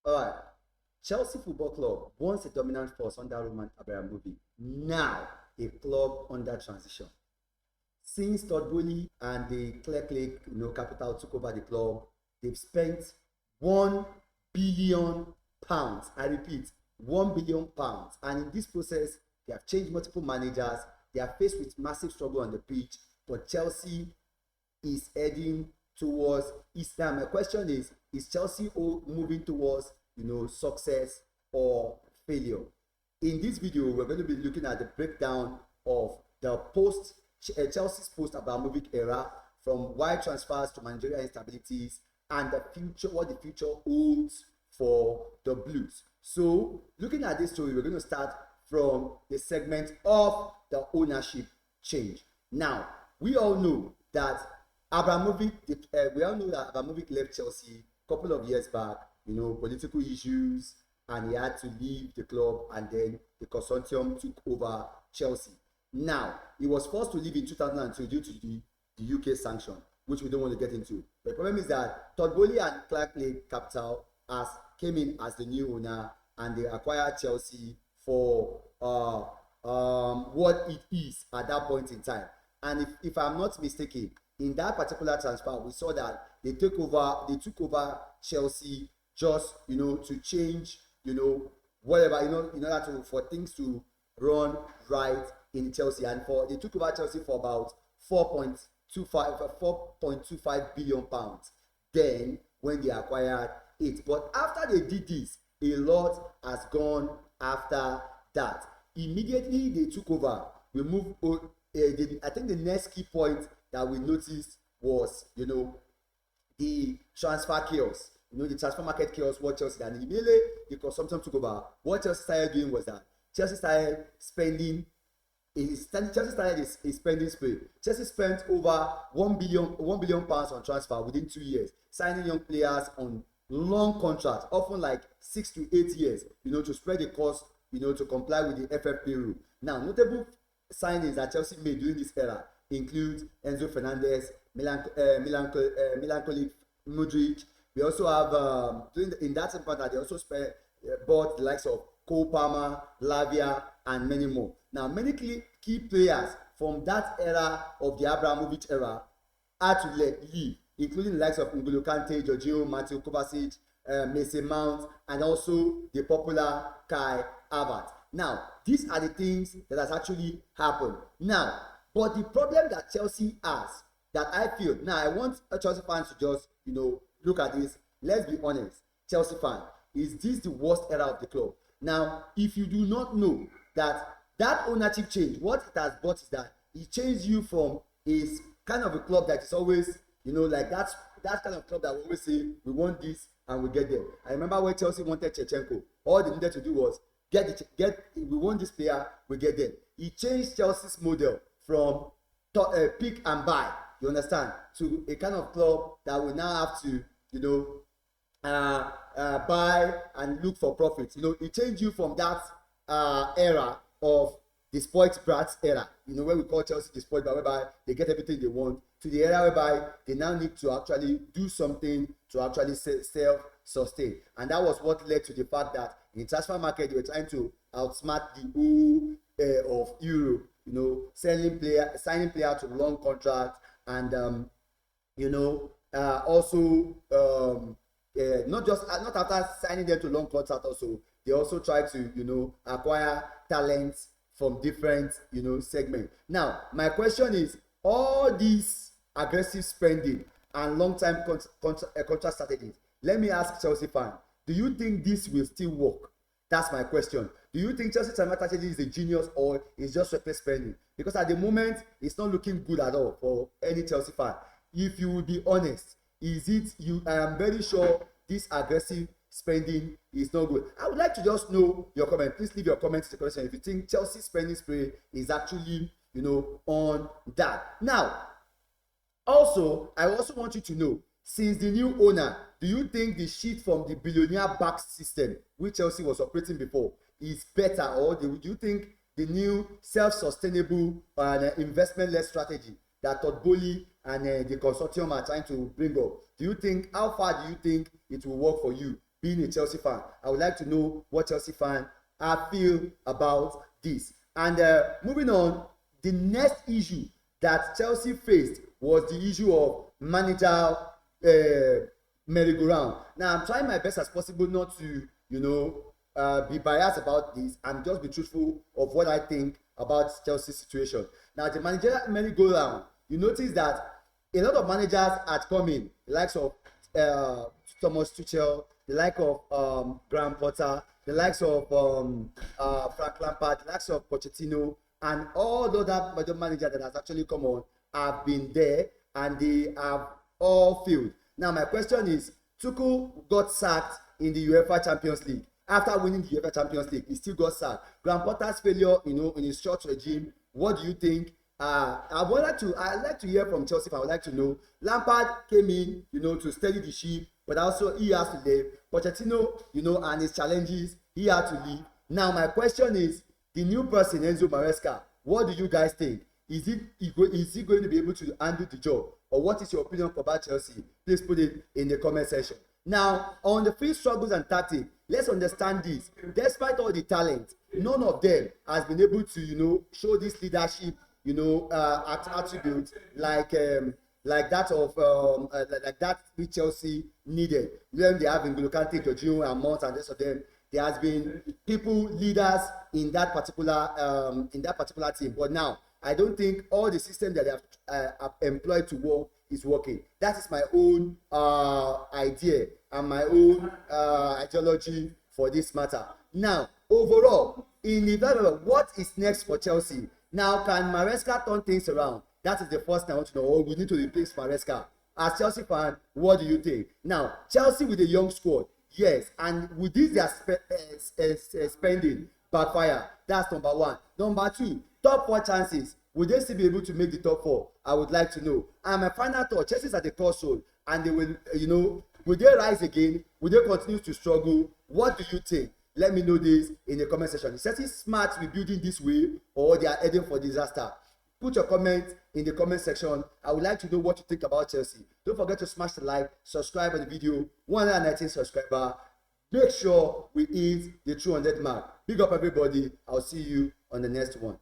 All right. Chelsea Football Club, once a dominant force under Roman Abramovich, now a club under transition. Since Todd Boehly and the Clearlake Capital took over the club, they've spent £1 billion. I repeat, £1 billion. And in this process, they have changed multiple managers. They are faced with massive struggle on the pitch, but Chelsea is heading towards Islam. My question is Chelsea moving towards success or failure? In this video, we're going to be looking at the breakdown of the Chelsea's post-Abramovich era, from wide transfers to managerial instabilities, and the future, what the future holds for the Blues. So, looking at this story, we're going to start from the segment of the ownership change. Now, we all know that Abramovich left Chelsea a couple of years back, political issues, and he had to leave the club, and then the consortium took over Chelsea. Now, he was forced to leave in 2002 due to the UK sanction, which we don't want to get into. The problem is that Todd Boehly and Clearlake Capital came in as the new owner, and they acquired Chelsea for what it is at that point in time. And if I'm not mistaken, in that particular transfer, we saw that they took over Chelsea just to change whatever in order for things to run right in Chelsea, and they took over Chelsea for about 4.25 billion pounds. Then when they acquired it, but after they did this, a lot has gone after that. Immediately they took over, we moved on. I think the next key point that we noticed was the transfer chaos, the transfer market chaos. What Chelsea did, and immediately the consumption took over. What Chelsea started doing was that Chelsea started spending. Chelsea started a spending spree. Chelsea spent over £1 billion on transfer within 2 years, signing young players on long contracts, often like 6 to 8 years, to spread the cost, to comply with the FFP rule. Now, notable signings that Chelsea made during this era include Enzo Fernandez, Milankovic Modric. We also have in that same partner, they also bought the likes of Cole Palmer, Lavia, and many more. Now, many key players from that era of the Abramovich era had to leave, including the likes of N'Golo Kante, Jorginho, Mateo Kovacic, Mason Mount, and also the popular Kai Havertz. Now, these are the things that has actually happened. Now, but the problem that Chelsea has, that I feel, now I want Chelsea fans to just, look at this. Let's be honest, Chelsea fan, is this the worst era of the club? Now, if you do not know that ownership change, what it has brought is that it changed you from a kind of a club that is always, like that kind of club that we always say, we want this and we get there. I remember when Chelsea wanted Shevchenko, all they needed to do was we want this player, we get there. He changed Chelsea's model from pick and buy, you understand, to a kind of club that we now have to, buy and look for profits. It changed you from that era of the spoiled brats era, where we call Chelsea the spoiled brat, whereby they get everything they want, to the era whereby they now need to actually do something to actually self-sustain. And that was what led to the fact that in transfer market they were trying to outsmart the whole of Europe, signing player to long contracts, and also not after signing them to long contract, also they also try to acquire talents from different segments. Now, my question is, all these aggressive spending and long-time contract strategies, let me ask Chelsea fan, do you think this will still work? That's my question. Do you think Chelsea strategy is a genius, or is just reckless spending? Because at the moment, it's not looking good at all for any Chelsea fan. If you will be honest, I am very sure this aggressive spending is not good. I would like to just know your comment. Please leave your comments in the question if you think Chelsea spending spree is actually, on that. Now, I also want you to know, since the new owner, do you think the shift from the billionaire-backed system, which Chelsea was operating before, is better, or do you think the new self-sustainable and investment-led strategy that Todd Boehly and the consortium are trying to bring up, how far do you think it will work for you? being a Chelsea fan. I would like to know what Chelsea fan feel about this. And moving on, the next issue that Chelsea faced was the issue of manager merry-go-round. Now, I'm trying my best as possible not to, be biased about this and just be truthful of what I think about Chelsea's situation. Now, the manager merry-go-round, you notice that a lot of managers had come in, the likes of Thomas Tuchel, the likes of Graham Potter, the likes of Frank Lampard, the likes of Pochettino, and all the other managers that has actually come on have been there, and they have all failed. Now, my question is, Tuchel got sacked in the UEFA Champions League. After winning the UEFA Champions League, he still got sacked. Graham Potter's failure, in his short regime, what do you think? I'd like to hear from Chelsea. I would like to know. Lampard came in, to steady the ship, but also he has to leave. Pochettino, and his challenges, he had to leave. Now, my question is, the new person, Enzo Maresca, what do you guys think? Is he going to be able to handle the job? Or what is your opinion about Chelsea? Please put it in the comment section. Now, on the field struggles and tactics, let's understand this. Despite all the talent, none of them has been able to, show this leadership, attributes like that of like that which Chelsea needed. When they have N'Golo Kante, Jorginho, and Mount, and the rest of them, there has been leaders in that particular team. But now, I don't think all the system that they have employed to work is working. That is my own idea and my own ideology for this matter. Now, overall, in the what is next for Chelsea? Now, can Maresca turn things around? That is the first thing I want to know. Oh, we need to replace Maresca. As Chelsea fan, what do you think? Now, Chelsea with a young squad, yes, and with this their spending backfire. That's number one. Number two, top 4 chances. Will they still be able to make the top 4? I would like to know. And my final thought, Chelsea's at the crossroad, and they will, will they rise again? Will they continue to struggle? What do you think? Let me know this in the comment section. Is Chelsea smart rebuilding this way, or they are heading for disaster? Put your comment in the comment section. I would like to know what you think about Chelsea. Don't forget to smash the like, subscribe on the video. 119 subscriber. Make sure we hit the 200 mark. Big up everybody. I'll see you on the next one.